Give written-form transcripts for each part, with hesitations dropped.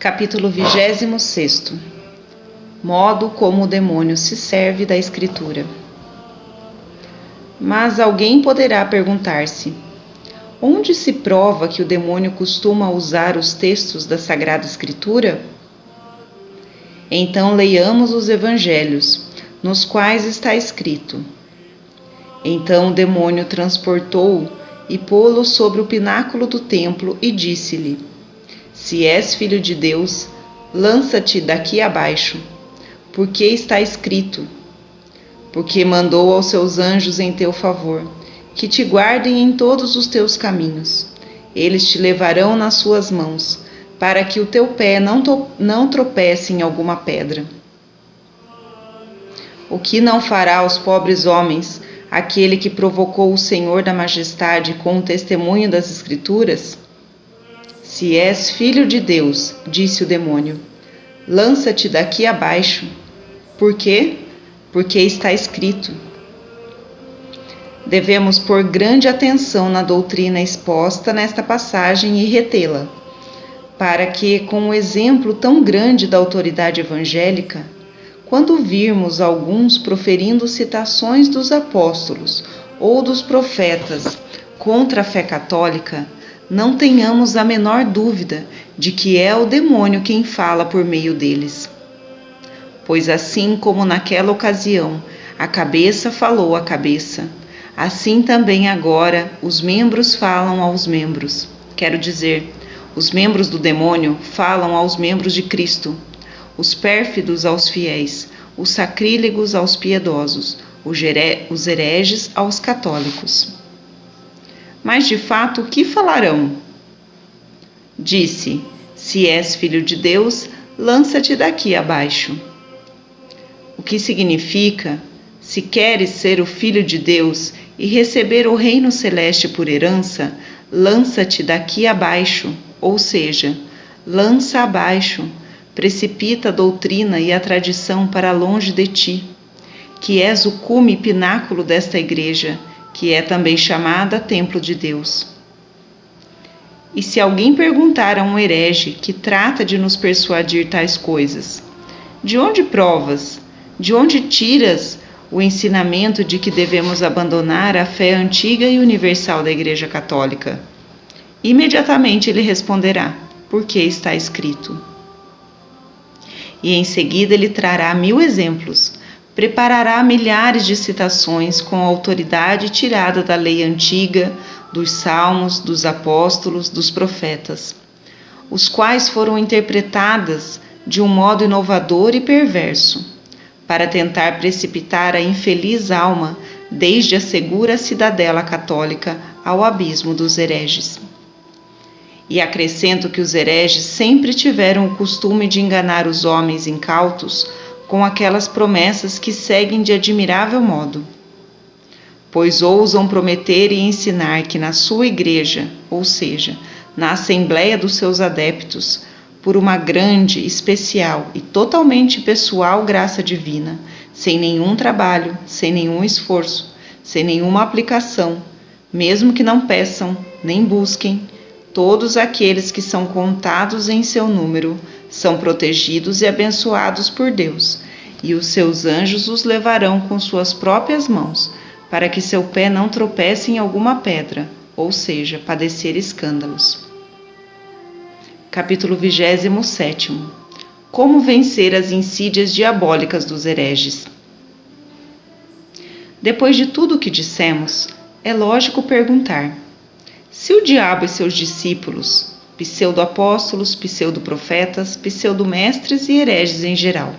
Capítulo 26. Modo como o demônio se serve da Escritura. Mas alguém poderá perguntar-se: onde se prova que o demônio costuma usar os textos da Sagrada Escritura? Então leiamos os Evangelhos, nos quais está escrito: então o demônio transportou-o e pô-lo sobre o pináculo do templo e disse-lhe: se és filho de Deus, lança-te daqui abaixo, porque está escrito: porque mandou aos seus anjos em teu favor, que te guardem em todos os teus caminhos. Eles te levarão nas suas mãos, para que o teu pé não tropece em alguma pedra. O que não fará aos pobres homens aquele que provocou o Senhor da Majestade com o testemunho das Escrituras? Se és filho de Deus, disse o demônio, lança-te daqui abaixo. Por quê? Porque está escrito. Devemos pôr grande atenção na doutrina exposta nesta passagem e retê-la, para que, com um exemplo tão grande da autoridade evangélica, quando virmos alguns proferindo citações dos apóstolos ou dos profetas contra a fé católica, não tenhamos a menor dúvida de que é o demônio quem fala por meio deles. Pois assim como naquela ocasião a cabeça falou à cabeça, assim também agora os membros falam aos membros. Quero dizer, os membros do demônio falam aos membros de Cristo, os pérfidos aos fiéis, os sacrílegos aos piedosos, os hereges aos católicos. Mas de fato, o que falarão? Disse: se és filho de Deus, lança-te daqui abaixo. O que significa: se queres ser o filho de Deus e receber o reino celeste por herança, lança-te daqui abaixo, ou seja, lança abaixo, precipita a doutrina e a tradição para longe de ti, que és o cume e pináculo desta igreja, que é também chamada Templo de Deus. E se alguém perguntar a um herege que trata de nos persuadir tais coisas: de onde provas? De onde tiras o ensinamento de que devemos abandonar a fé antiga e universal da Igreja Católica? Imediatamente ele responderá: porque está escrito. E em seguida ele trará 1000 exemplos, preparará milhares de citações com autoridade tirada da lei antiga, dos salmos, dos apóstolos, dos profetas, os quais foram interpretadas de um modo inovador e perverso, para tentar precipitar a infeliz alma desde a segura cidadela católica ao abismo dos hereges. E acrescento que os hereges sempre tiveram o costume de enganar os homens incautos com aquelas promessas que seguem de admirável modo. Pois ousam prometer e ensinar que na sua igreja, ou seja, na assembleia dos seus adeptos, por uma grande, especial e totalmente pessoal graça divina, sem nenhum trabalho, sem nenhum esforço, sem nenhuma aplicação, mesmo que não peçam, nem busquem, todos aqueles que são contados em seu número são protegidos e abençoados por Deus, e os seus anjos os levarão com suas próprias mãos, para que seu pé não tropece em alguma pedra, ou seja, padecer escândalos. Capítulo 27. Como vencer as insídias diabólicas dos hereges. Depois de tudo o que dissemos, é lógico perguntar: se o diabo e seus discípulos, pseudo-apóstolos, pseudo-profetas, pseudo-mestres e hereges em geral,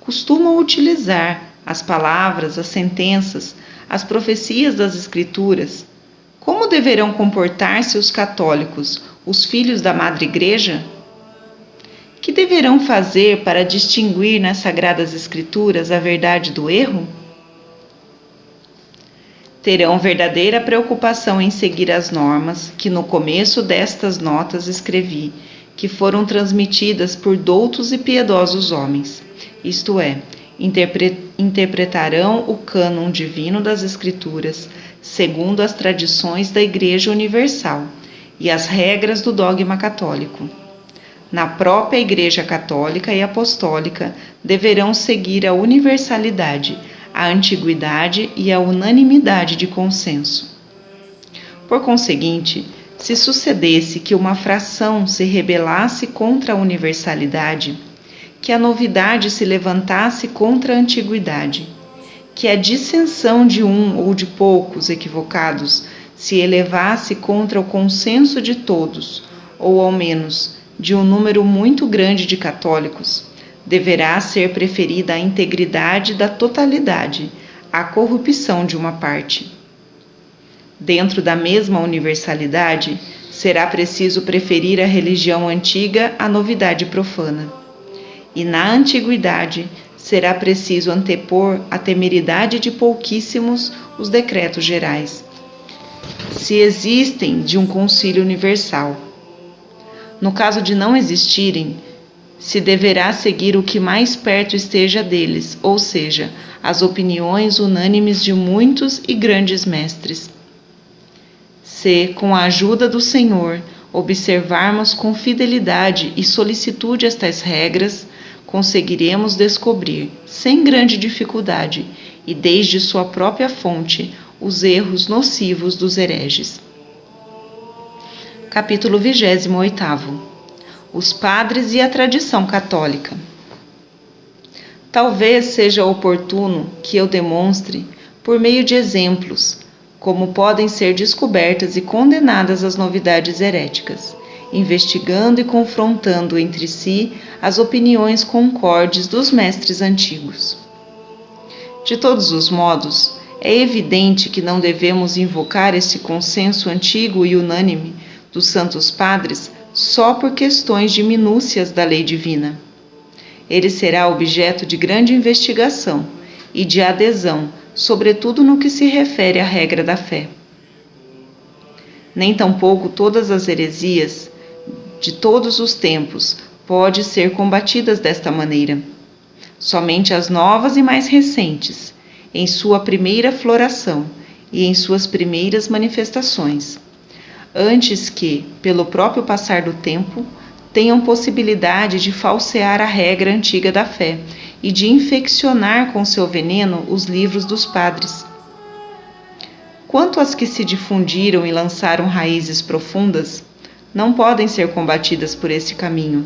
costumam utilizar as palavras, as sentenças, as profecias das Escrituras, como deverão comportar-se os católicos, os filhos da Madre Igreja? Que deverão fazer para distinguir nas Sagradas Escrituras a verdade do erro? Terão verdadeira preocupação em seguir as normas que no começo destas notas escrevi, que foram transmitidas por doutos e piedosos homens, isto é, interpretarão o cânon divino das Escrituras segundo as tradições da Igreja Universal e as regras do dogma católico. na própria Igreja Católica e Apostólica, deverão seguir a universalidade, a antiguidade e a unanimidade de consenso. Por conseguinte, se sucedesse que uma fração se rebelasse contra a universalidade, que a novidade se levantasse contra a antiguidade, que a dissensão de um ou de poucos equivocados se elevasse contra o consenso de todos, ou ao menos de um número muito grande de católicos, deverá ser preferida a integridade da totalidade à corrupção de uma parte. Dentro da mesma universalidade, será preciso preferir a religião antiga à novidade profana. E na antiguidade, será preciso antepor a temeridade de pouquíssimos os decretos gerais, se existem de um concílio universal. No caso de não existirem, se deverá seguir o que mais perto esteja deles, ou seja, as opiniões unânimes de muitos e grandes mestres. Se, com a ajuda do Senhor, observarmos com fidelidade e solicitude estas regras, conseguiremos descobrir, sem grande dificuldade e desde sua própria fonte, os erros nocivos dos hereges. Capítulo 28. Os padres e a tradição católica. Talvez seja oportuno que eu demonstre, por meio de exemplos, como podem ser descobertas e condenadas as novidades heréticas, investigando e confrontando entre si as opiniões concordes dos mestres antigos. De todos os modos, é evidente que não devemos invocar este consenso antigo e unânime dos santos padres só por questões de minúcias da lei divina. Ele será objeto de grande investigação e de adesão, sobretudo no que se refere à regra da fé. Nem tampouco todas as heresias de todos os tempos podem ser combatidas desta maneira. Somente as novas e mais recentes, em sua primeira floração e em suas primeiras manifestações, antes que, pelo próprio passar do tempo, tenham possibilidade de falsear a regra antiga da fé e de infeccionar com seu veneno os livros dos padres. Quanto às que se difundiram e lançaram raízes profundas, não podem ser combatidas por esse caminho,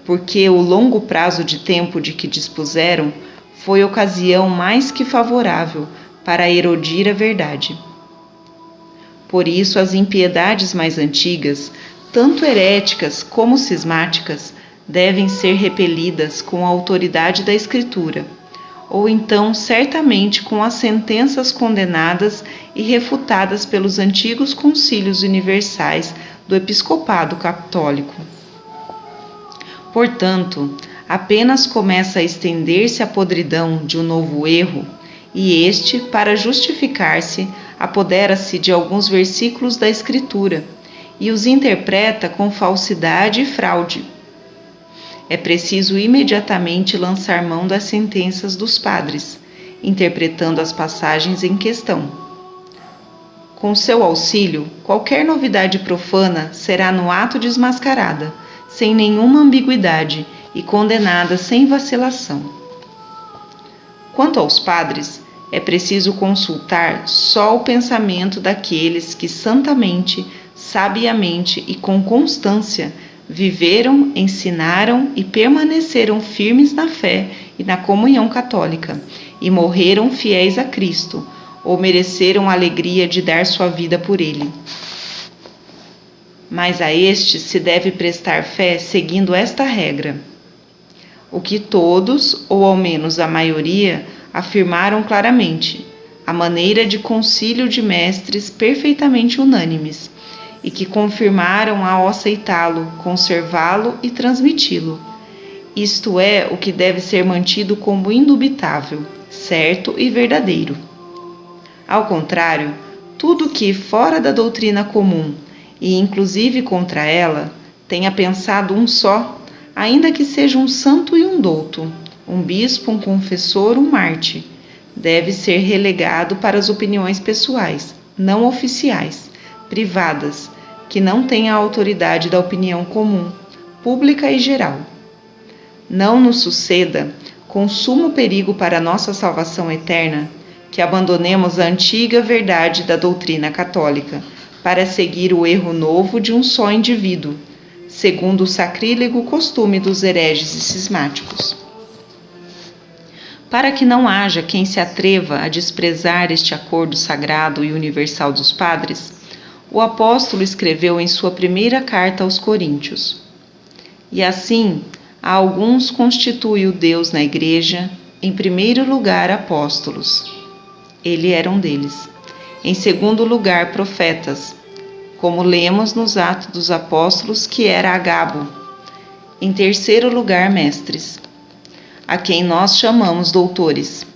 porque o longo prazo de tempo de que dispuseram foi ocasião mais que favorável para erodir a verdade. Por isso, as impiedades mais antigas, tanto heréticas como cismáticas, devem ser repelidas com a autoridade da Escritura, ou então certamente com as sentenças condenadas e refutadas pelos antigos concílios universais do episcopado católico. Portanto, apenas começa a estender-se a podridão de um novo erro, e este, para justificar-se, apodera-se de alguns versículos da Escritura e os interpreta com falsidade e fraude. É preciso imediatamente lançar mão das sentenças dos padres, interpretando as passagens em questão. Com seu auxílio, qualquer novidade profana será no ato desmascarada, sem nenhuma ambiguidade e condenada sem vacilação. Quanto aos padres, é preciso consultar só o pensamento daqueles que santamente, sabiamente e com constância viveram, ensinaram e permaneceram firmes na fé e na comunhão católica, e morreram fiéis a Cristo, ou mereceram a alegria de dar sua vida por ele. Mas a estes se deve prestar fé seguindo esta regra: o que todos, ou ao menos a maioria, afirmaram claramente, a maneira de concílio de mestres perfeitamente unânimes, e que confirmaram ao aceitá-lo, conservá-lo e transmiti-lo. Isto é o que deve ser mantido como indubitável, certo e verdadeiro. Ao contrário, tudo que, fora da doutrina comum, e inclusive contra ela, tenha pensado um só, ainda que seja um santo e um douto, um bispo, um confessor, um mártir, deve ser relegado para as opiniões pessoais, não oficiais, privadas, que não têm a autoridade da opinião comum, pública e geral. Não nos suceda, com sumo perigo para nossa salvação eterna, que abandonemos a antiga verdade da doutrina católica para seguir o erro novo de um só indivíduo, segundo o sacrílego costume dos hereges e cismáticos. Para que não haja quem se atreva a desprezar este acordo sagrado e universal dos padres, o apóstolo escreveu em sua primeira carta aos Coríntios: E assim, a alguns constitui o Deus na igreja, em primeiro lugar apóstolos. Ele era um deles. Em segundo lugar, profetas, como lemos nos Atos dos Apóstolos, que era Agabo. Em terceiro lugar, mestres, a quem nós chamamos doutores.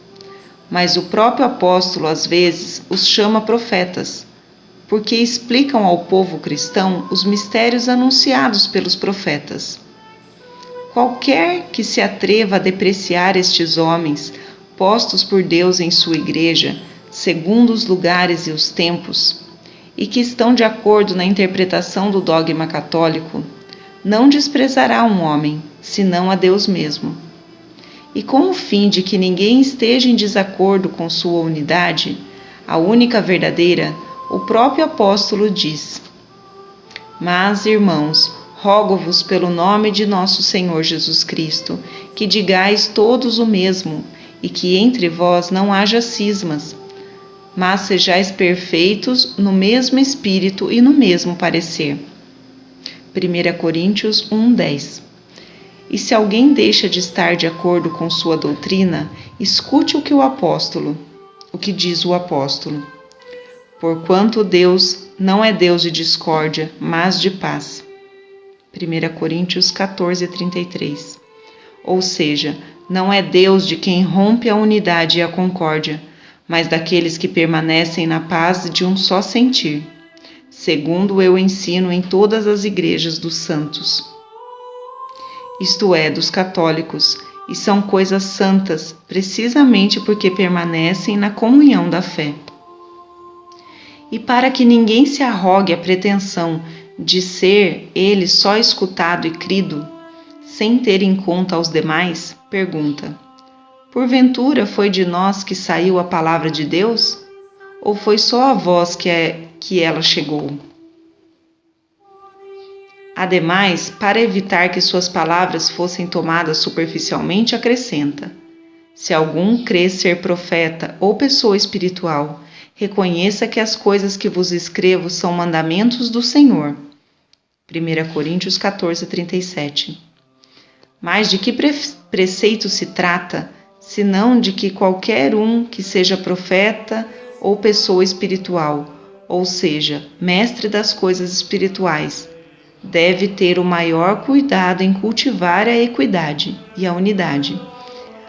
Mas o próprio apóstolo, às vezes, os chama profetas, porque explicam ao povo cristão os mistérios anunciados pelos profetas. Qualquer que se atreva a depreciar estes homens, postos por Deus em sua igreja, segundo os lugares e os tempos, e que estão de acordo na interpretação do dogma católico, não desprezará um homem, senão a Deus mesmo. E com o fim de que ninguém esteja em desacordo com sua unidade, a única verdadeira, o próprio apóstolo diz: Mas, irmãos, rogo-vos pelo nome de nosso Senhor Jesus Cristo, que digais todos o mesmo, e que entre vós não haja cismas, mas sejais perfeitos no mesmo espírito e no mesmo parecer. 1 Coríntios 1:10. E se alguém deixa de estar de acordo com sua doutrina, escute o que diz o apóstolo. Porquanto Deus não é Deus de discórdia, mas de paz. 1 Coríntios 14:33. Ou seja, não é Deus de quem rompe a unidade e a concórdia, mas daqueles que permanecem na paz de um só sentir, segundo eu ensino em todas as igrejas dos santos. Isto é, dos católicos, e são coisas santas, precisamente porque permanecem na comunhão da fé. E para que ninguém se arrogue a pretensão de ser ele só escutado e crido, sem ter em conta aos demais, pergunta: porventura foi de nós que saiu a palavra de Deus? Ou foi só a vós que ela chegou? Ademais, para evitar que suas palavras fossem tomadas superficialmente, acrescenta: se algum crê ser profeta ou pessoa espiritual, reconheça que as coisas que vos escrevo são mandamentos do Senhor. 1 Coríntios 14:37. Mas de que preceito se trata, senão de que qualquer um que seja profeta ou pessoa espiritual, ou seja, mestre das coisas espirituais, deve ter o maior cuidado em cultivar a equidade e a unidade,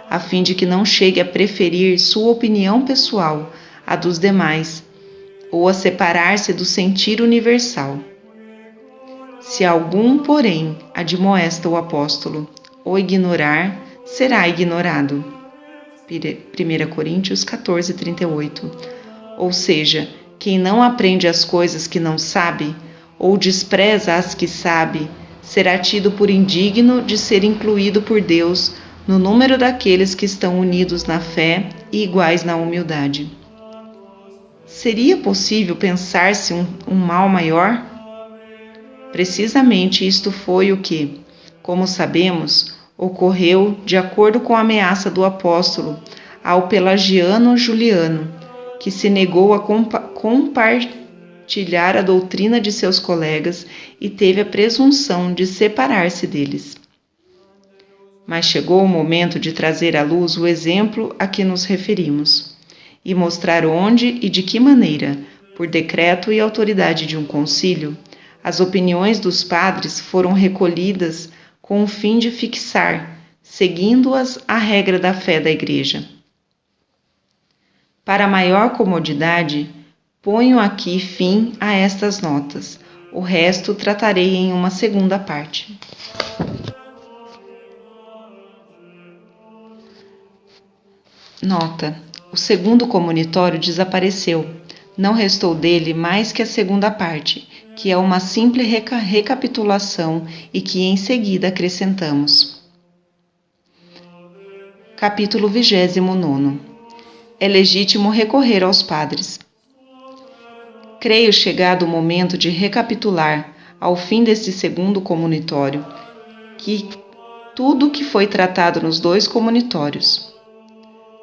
a fim de que não chegue a preferir sua opinião pessoal à dos demais, ou a separar-se do sentir universal. Se algum, porém, admoesta o apóstolo, ou ignorar, será ignorado. 1 Coríntios 14:38. Ou seja, quem não aprende as coisas que não sabe, ou despreza as que sabe, será tido por indigno de ser incluído por Deus no número daqueles que estão unidos na fé e iguais na humildade. Seria possível pensar-se um mal maior? Precisamente isto foi o que, como sabemos, ocorreu de acordo com a ameaça do apóstolo ao pelagiano Juliano, que se negou a compartilhar a doutrina de seus colegas e teve a presunção de separar-se deles. Mas chegou o momento de trazer à luz o exemplo a que nos referimos e mostrar onde e de que maneira, por decreto e autoridade de um concílio, as opiniões dos padres foram recolhidas com o fim de fixar, seguindo-as, a regra da fé da Igreja. Para maior comodidade, ponho aqui fim a estas notas. O resto tratarei em uma segunda parte. Nota: o segundo comunitório desapareceu. Não restou dele mais que a segunda parte, que é uma simples recapitulação e que em seguida acrescentamos. Capítulo 29. É legítimo recorrer aos padres. Creio chegado o momento de recapitular, ao fim deste segundo comunitório, que tudo o que foi tratado nos 2 comunitórios.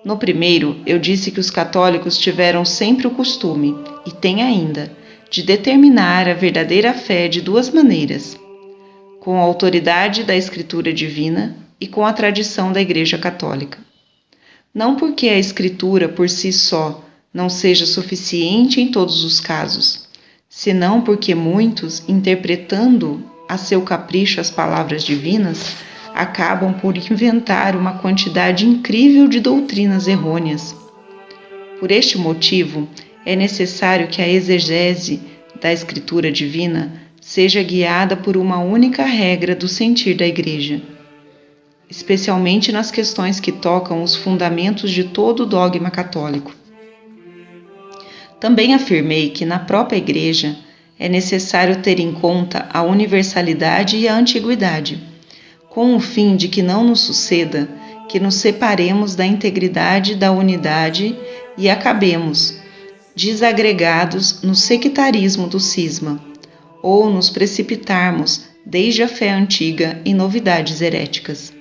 No primeiro, eu disse que os católicos tiveram sempre o costume, e têm ainda, de determinar a verdadeira fé de 2 maneiras: com a autoridade da Escritura Divina e com a tradição da Igreja Católica. Não porque a Escritura por si só não seja suficiente em todos os casos, senão porque muitos, interpretando a seu capricho as palavras divinas, acabam por inventar uma quantidade incrível de doutrinas errôneas. Por este motivo, é necessário que a exegese da Escritura Divina seja guiada por uma única regra do sentir da Igreja, especialmente nas questões que tocam os fundamentos de todo o dogma católico. Também afirmei que na própria Igreja é necessário ter em conta a universalidade e a antiguidade, com o fim de que não nos suceda que nos separemos da integridade da unidade e acabemos desagregados no sectarismo do cisma, ou nos precipitarmos desde a fé antiga em novidades heréticas.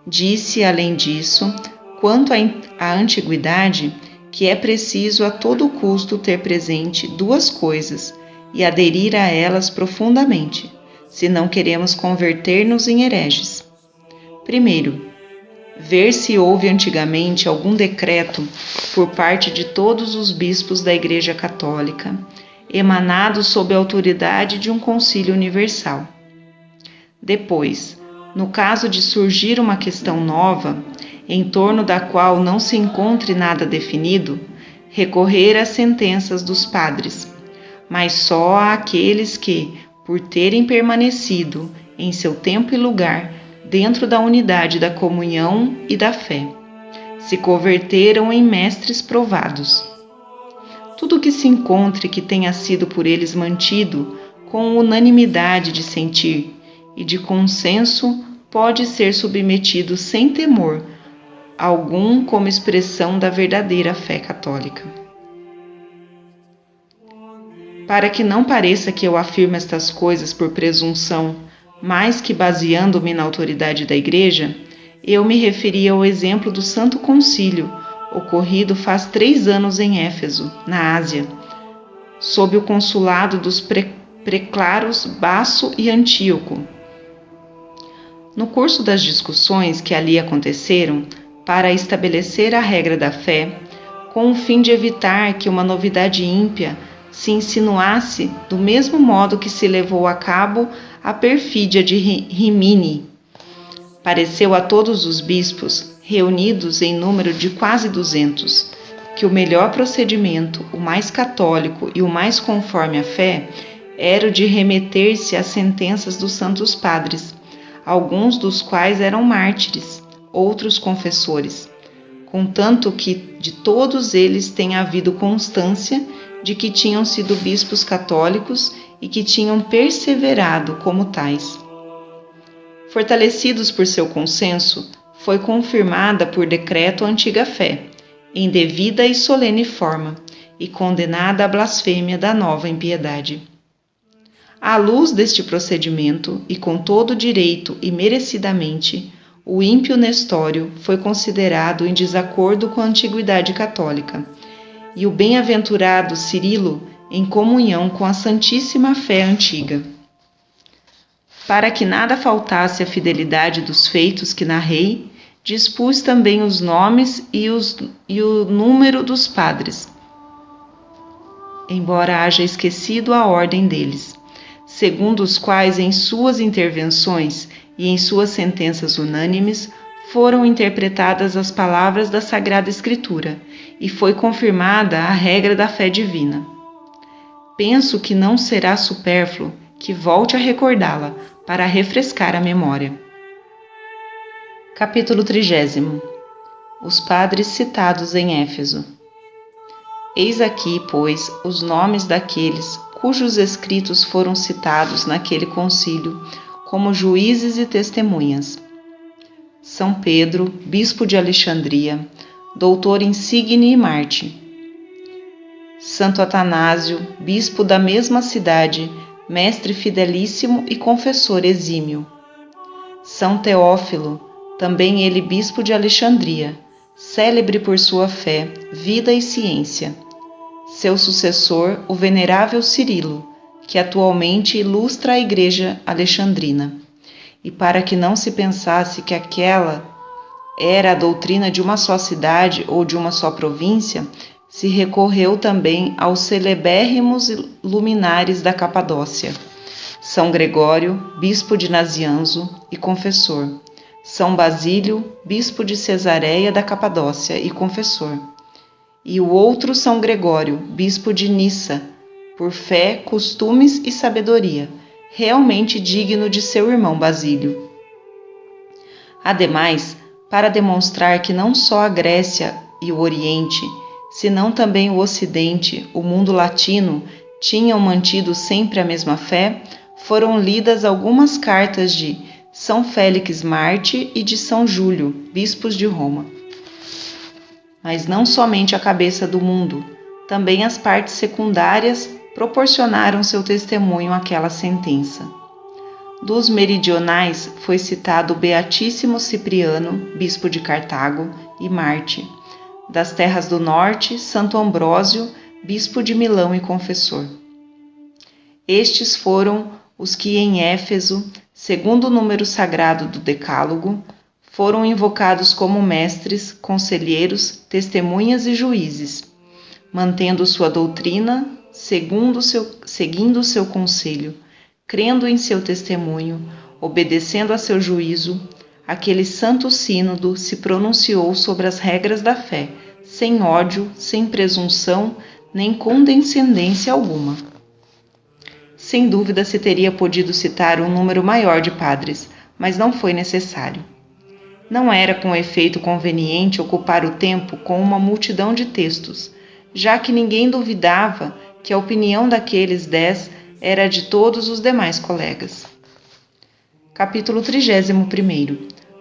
Disse, além disso, quanto à antiguidade, que é preciso a todo custo ter presente 2 coisas e aderir a elas profundamente, se não queremos converter-nos em hereges. Primeiro, ver se houve antigamente algum decreto por parte de todos os bispos da Igreja Católica, emanado sob a autoridade de um concílio universal. Depois, no caso de surgir uma questão nova, em torno da qual não se encontre nada definido, recorrer às sentenças dos padres, mas só àqueles que, por terem permanecido em seu tempo e lugar, dentro da unidade da comunhão e da fé, se converteram em mestres provados. Tudo que se encontre que tenha sido por eles mantido com unanimidade de sentir e de consenso pode ser submetido sem temor algum como expressão da verdadeira fé católica. Para que não pareça que eu afirmo estas coisas por presunção, mais que baseando-me na autoridade da Igreja, eu me referi ao exemplo do Santo Concílio, ocorrido faz 3 anos em Éfeso, na Ásia, sob o consulado dos preclaros Basso e Antíoco. No curso das discussões que ali aconteceram, para estabelecer a regra da fé, com o fim de evitar que uma novidade ímpia se insinuasse do mesmo modo que se levou a cabo a perfídia de Rimini. Pareceu a todos os bispos, reunidos em número de quase 200, que o melhor procedimento, o mais católico e o mais conforme à fé, era o de remeter-se às sentenças dos santos padres, alguns dos quais eram mártires, outros confessores, contanto que de todos eles tenha havido constância de que tinham sido bispos católicos e que tinham perseverado como tais. Fortalecidos por seu consenso, foi confirmada por decreto a antiga fé, em devida e solene forma, e condenada à blasfêmia da nova impiedade. À luz deste procedimento, e com todo direito e merecidamente, o ímpio Nestório foi considerado em desacordo com a antiguidade católica, e o bem-aventurado Cirilo em comunhão com a santíssima fé antiga. Para que nada faltasse à fidelidade dos feitos que narrei, dispus também os nomes e o número dos padres, embora haja esquecido a ordem deles, segundo os quais em suas intervenções e em suas sentenças unânimes foram interpretadas as palavras da Sagrada Escritura e foi confirmada a regra da fé divina. Penso que não será supérfluo que volte a recordá-la para refrescar a memória. Capítulo 30. Os padres citados em Éfeso. Eis aqui, pois, os nomes daqueles cujos escritos foram citados naquele concílio como juízes e testemunhas. São Pedro, bispo de Alexandria, doutor insigne e mártir. Santo Atanásio, bispo da mesma cidade, mestre fidelíssimo e confessor exímio. São Teófilo, também ele bispo de Alexandria, célebre por sua fé, vida e ciência. Seu sucessor, o venerável Cirilo, que atualmente ilustra a Igreja alexandrina. E para que não se pensasse que aquela era a doutrina de uma só cidade ou de uma só província, se recorreu também aos celebérrimos luminares da Capadócia. São Gregório, bispo de Nazianzo e confessor. São Basílio, bispo de Cesareia da Capadócia e confessor. E o outro São Gregório, bispo de Nissa, por fé, costumes e sabedoria, realmente digno de seu irmão Basílio. Ademais, para demonstrar que não só a Grécia e o Oriente, senão também o Ocidente, o mundo latino, tinham mantido sempre a mesma fé, foram lidas algumas cartas de São Félix Mártir e de São Júlio, bispos de Roma. Mas não somente a cabeça do mundo, também as partes secundárias proporcionaram seu testemunho àquela sentença. Dos meridionais foi citado o Beatíssimo Cipriano, bispo de Cartago e mártir. Das terras do norte, Santo Ambrósio, bispo de Milão e confessor. Estes foram os que em Éfeso, segundo o número sagrado do Decálogo, foram invocados como mestres, conselheiros, testemunhas e juízes, mantendo sua doutrina, seguindo seu conselho, crendo em seu testemunho, obedecendo a seu juízo. Aquele santo sínodo se pronunciou sobre as regras da fé, sem ódio, sem presunção, nem condescendência alguma. Sem dúvida se teria podido citar um número maior de padres, mas não foi necessário. Não era com efeito conveniente ocupar o tempo com uma multidão de textos, já que ninguém duvidava que a opinião daqueles 10 era a de todos os demais colegas. Capítulo 31.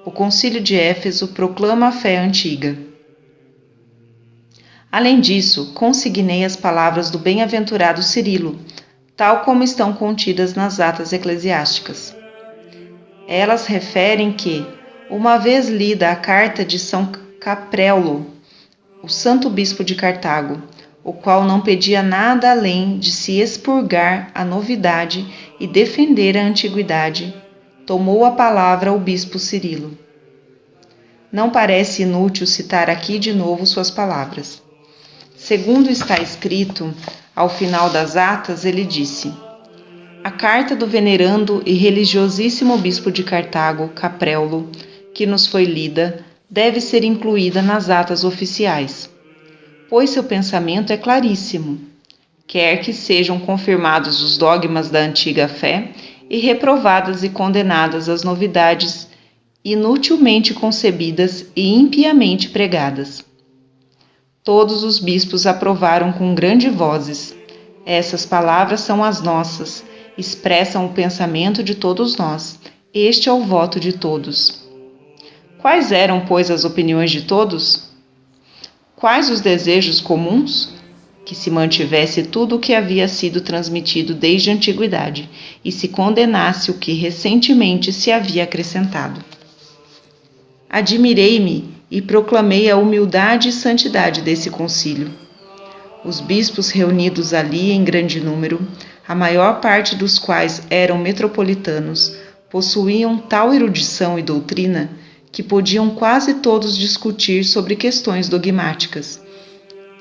O Concílio de Éfeso proclama a fé antiga. Além disso, consignei as palavras do bem-aventurado Cirilo, tal como estão contidas nas atas eclesiásticas. Elas referem que, uma vez lida a carta de São Capréulo, o santo bispo de Cartago, o qual não pedia nada além de se expurgar a novidade e defender a antiguidade, tomou a palavra o bispo Cirilo. Não parece inútil citar aqui de novo suas palavras. Segundo está escrito, ao final das atas, ele disse: a carta do venerando e religiosíssimo bispo de Cartago, Capréulo, que nos foi lida, deve ser incluída nas atas oficiais, pois seu pensamento é claríssimo. Quer que sejam confirmados os dogmas da antiga fé e reprovadas e condenadas as novidades inutilmente concebidas e impiamente pregadas. Todos os bispos aprovaram com grandes vozes. Essas palavras são as nossas, expressam o pensamento de todos nós. Este é o voto de todos. Quais eram, pois, as opiniões de todos? Quais os desejos comuns? Que se mantivesse tudo o que havia sido transmitido desde a antiguidade e se condenasse o que recentemente se havia acrescentado. Admirei-me e proclamei a humildade e santidade desse concílio. Os bispos reunidos ali em grande número, a maior parte dos quais eram metropolitanos, possuíam tal erudição e doutrina que podiam quase todos discutir sobre questões dogmáticas.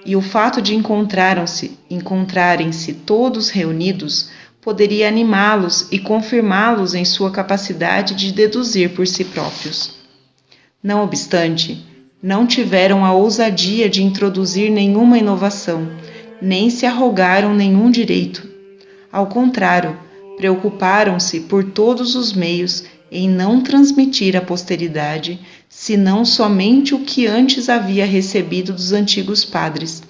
E o fato de encontrarem-se todos reunidos poderia animá-los e confirmá-los em sua capacidade de deduzir por si próprios. Não obstante, não tiveram a ousadia de introduzir nenhuma inovação, nem se arrogaram nenhum direito. Ao contrário, preocuparam-se por todos os meios em não transmitir à posteridade, senão somente o que antes havia recebido dos antigos padres,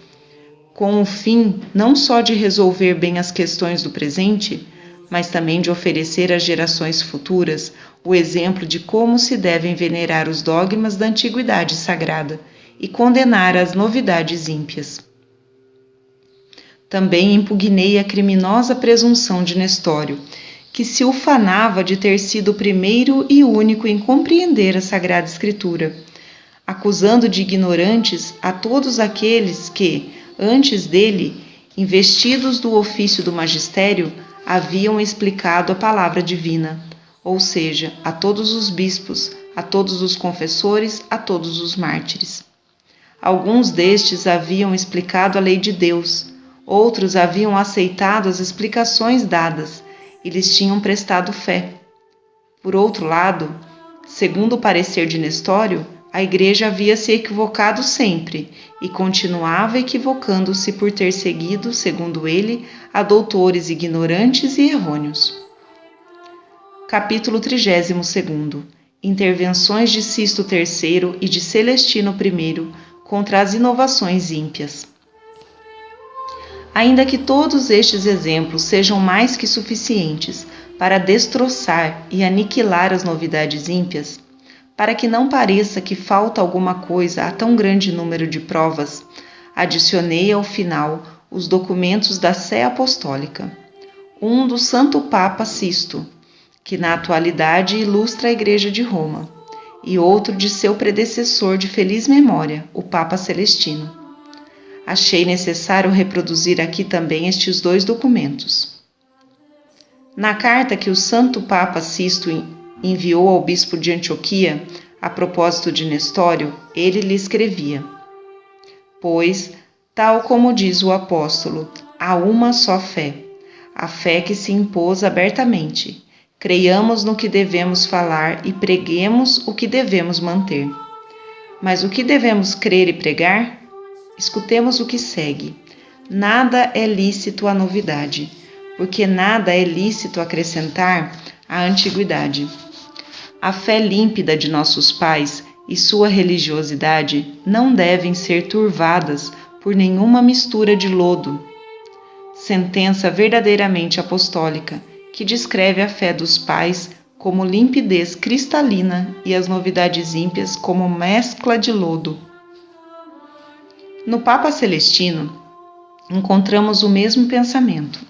com o fim não só de resolver bem as questões do presente, mas também de oferecer às gerações futuras o exemplo de como se devem venerar os dogmas da antiguidade sagrada e condenar as novidades ímpias. Também impugnei a criminosa presunção de Nestório, que se ufanava de ter sido o primeiro e único em compreender a Sagrada Escritura, acusando de ignorantes a todos aqueles que, antes dele, investidos do ofício do magistério, haviam explicado a palavra divina, ou seja, a todos os bispos, a todos os confessores, a todos os mártires. Alguns destes haviam explicado a lei de Deus, outros haviam aceitado as explicações dadas e lhes tinham prestado fé. Por outro lado, segundo o parecer de Nestório, a Igreja havia se equivocado sempre e continuava equivocando-se por ter seguido, segundo ele, a doutores ignorantes e errôneos. Capítulo 32. Intervenções de Sisto III e de Celestino I contra as inovações ímpias. Ainda que todos estes exemplos sejam mais que suficientes para destroçar e aniquilar as novidades ímpias, para que não pareça que falta alguma coisa a tão grande número de provas, adicionei ao final os documentos da Sé Apostólica, um do Santo Papa Sisto, que na atualidade ilustra a Igreja de Roma, e outro de seu predecessor de feliz memória, o Papa Celestino. Achei necessário reproduzir aqui também estes dois documentos. Na carta que o Santo Papa Sisto enviou ao bispo de Antioquia, a propósito de Nestório, ele lhe escrevia: Pois, tal como diz o apóstolo, há uma só fé, a fé que se impôs abertamente. Creiamos no que devemos falar e preguemos o que devemos manter. Mas o que devemos crer e pregar? Escutemos o que segue. Nada é lícito à novidade, porque nada é lícito acrescentar à antiguidade. A fé límpida de nossos pais e sua religiosidade não devem ser turvadas por nenhuma mistura de lodo. Sentença verdadeiramente apostólica, que descreve a fé dos pais como limpidez cristalina e as novidades ímpias como mescla de lodo. No Papa Celestino, encontramos o mesmo pensamento.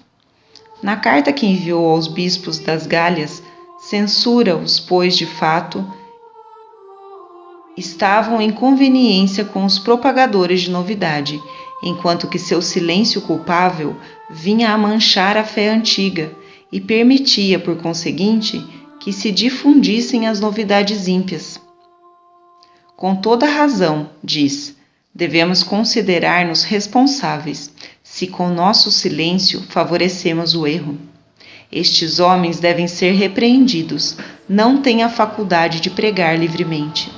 Na carta que enviou aos bispos das Gálias, censura-os, pois de fato estavam em conveniência com os propagadores de novidade, enquanto que seu silêncio culpável vinha a manchar a fé antiga e permitia, por conseguinte, que se difundissem as novidades ímpias. Com toda razão, diz, devemos considerar-nos responsáveis, se com nosso silêncio favorecemos o erro. Estes homens devem ser repreendidos, não têm a faculdade de pregar livremente.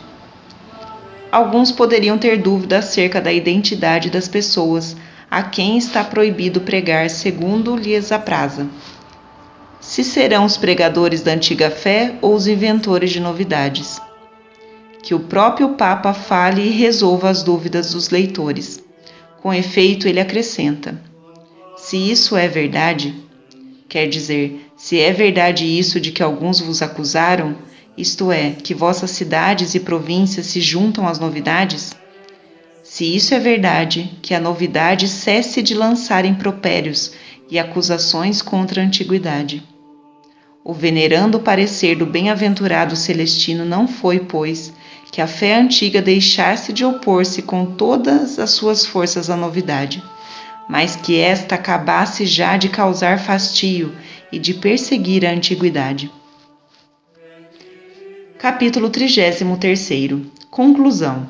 Alguns poderiam ter dúvida acerca da identidade das pessoas a quem está proibido pregar segundo lhes apraza. Se serão os pregadores da antiga fé ou os inventores de novidades. Que o próprio Papa fale e resolva as dúvidas dos leitores. Com efeito, ele acrescenta: se isso é verdade, quer dizer, se é verdade isso de que alguns vos acusaram, isto é, que vossas cidades e províncias se juntam às novidades, se isso é verdade, que a novidade cesse de lançar impropérios e acusações contra a antiguidade. O venerando parecer do bem-aventurado Celestino não foi, pois, que a fé antiga deixasse de opor-se com todas as suas forças à novidade, mas que esta acabasse já de causar fastio e de perseguir a antiguidade. Capítulo 33. Conclusão.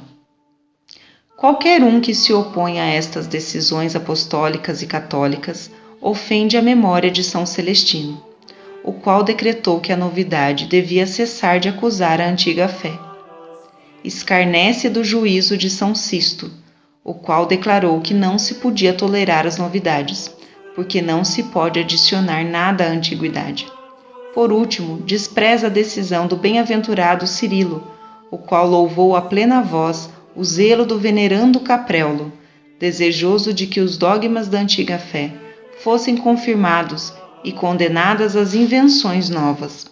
Qualquer um que se opõe a estas decisões apostólicas e católicas ofende a memória de São Celestino, o qual decretou que a novidade devia cessar de acusar a antiga fé. Escarnece do juízo de São Sisto, o qual declarou que não se podia tolerar as novidades, porque não se pode adicionar nada à antiguidade. Por último, despreza a decisão do bem-aventurado Cirilo, o qual louvou a plena voz o zelo do venerando Capréolo, desejoso de que os dogmas da antiga fé fossem confirmados e condenadas as invenções novas.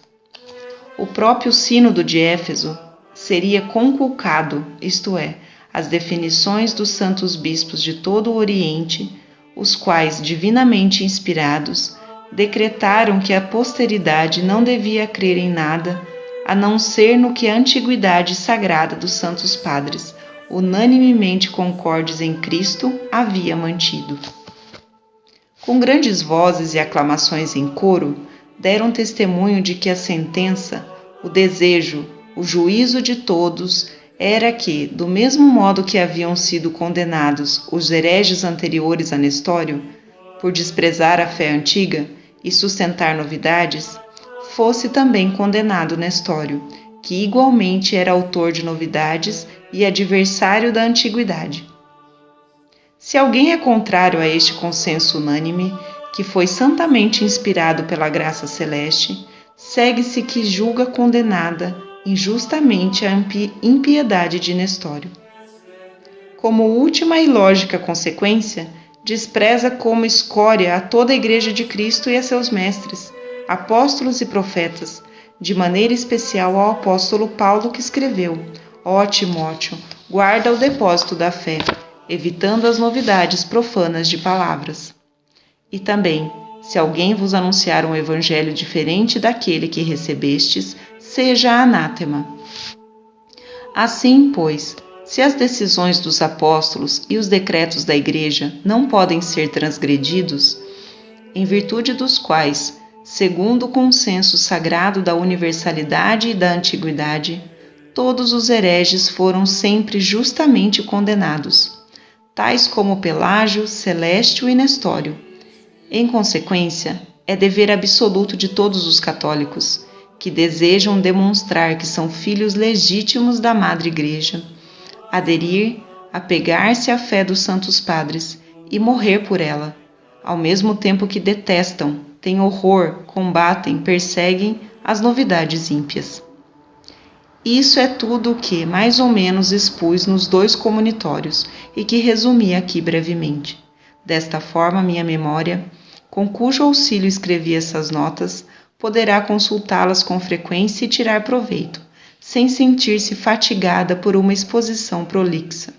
O próprio Sínodo de Éfeso seria conculcado, isto é, as definições dos santos bispos de todo o Oriente, os quais, divinamente inspirados, decretaram que a posteridade não devia crer em nada, a não ser no que a antiguidade sagrada dos santos padres, unanimemente concordes em Cristo, havia mantido. Com grandes vozes e aclamações em coro, deram testemunho de que a sentença, o desejo, o juízo de todos era que, do mesmo modo que haviam sido condenados os hereges anteriores a Nestório, por desprezar a fé antiga e sustentar novidades, fosse também condenado Nestório, que igualmente era autor de novidades e adversário da antiguidade. Se alguém é contrário a este consenso unânime, que foi santamente inspirado pela graça celeste, segue-se que julga condenada injustamente a impiedade de Nestório. Como última e lógica consequência, despreza como escória a toda a Igreja de Cristo e a seus mestres, apóstolos e profetas, de maneira especial ao apóstolo Paulo, que escreveu: Ó Timóteo, guarda o depósito da fé, evitando as novidades profanas de palavras. E também, se alguém vos anunciar um evangelho diferente daquele que recebestes, seja anátema. Assim, pois, se as decisões dos apóstolos e os decretos da Igreja não podem ser transgredidos, em virtude dos quais, segundo o consenso sagrado da universalidade e da antiguidade, todos os hereges foram sempre justamente condenados, tais como Pelágio, Celestio e Nestório. Em consequência, é dever absoluto de todos os católicos, que desejam demonstrar que são filhos legítimos da Madre Igreja, aderir, apegar-se à fé dos santos padres e morrer por ela, ao mesmo tempo que detestam, têm horror, combatem, perseguem as novidades ímpias. Isso é tudo o que, mais ou menos, expus nos 2 comunitórios e que resumi aqui brevemente. Desta forma, minha memória, com cujo auxílio escrevi essas notas, poderá consultá-las com frequência e tirar proveito, sem sentir-se fatigada por uma exposição prolixa.